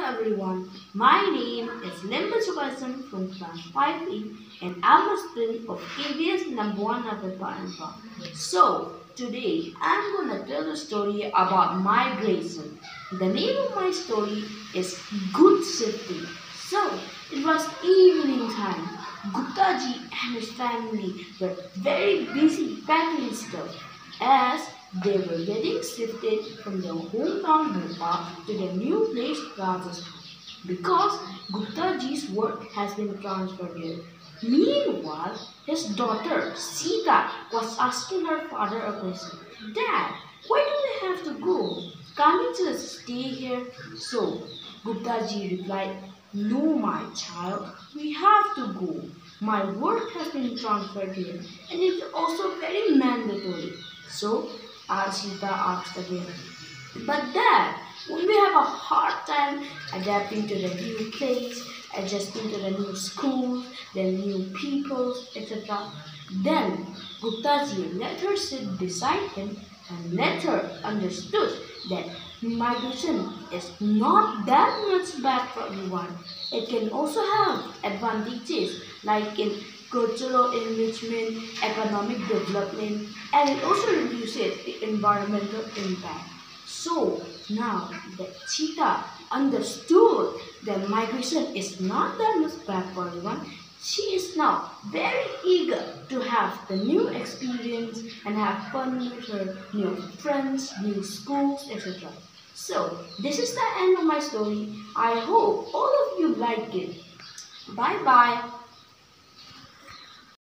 everyone. My name is Limba Sukasan from class 5E and I'm a student of KBS number 1 Nagappa. So, today I'm going to tell a story about migration. The name of my story is Good Safety. So, it was evening time. Guptaji and his family were very busy packing stuff as they were getting shifted from their hometown Bhopal to the new place Rajasthan because Guptaji's work has been transferred here. Meanwhile, his daughter Sita was asking her father a question. Dad, why do we have to go? Can't we just stay here? So Guptaji replied, No, my child, we have to go. My work has been transferred here and it's also very mandatory. So Sita asked again. But Dad, when we have a hard time adapting to the new place, adjusting to the new schools, the new peoples, etc., then Guptaji let her sit beside him and let her understood that migration is not that much bad for everyone. It can also have advantages like in cultural enrichment, economic development, and it also reduces the environmental impact. So now that Cheetah understood that migration is not that much bad for everyone, she is now very eager to have the new experience and have fun with her new friends, new schools, etc. So this is the end of my story. I hope all of you like it. Bye bye.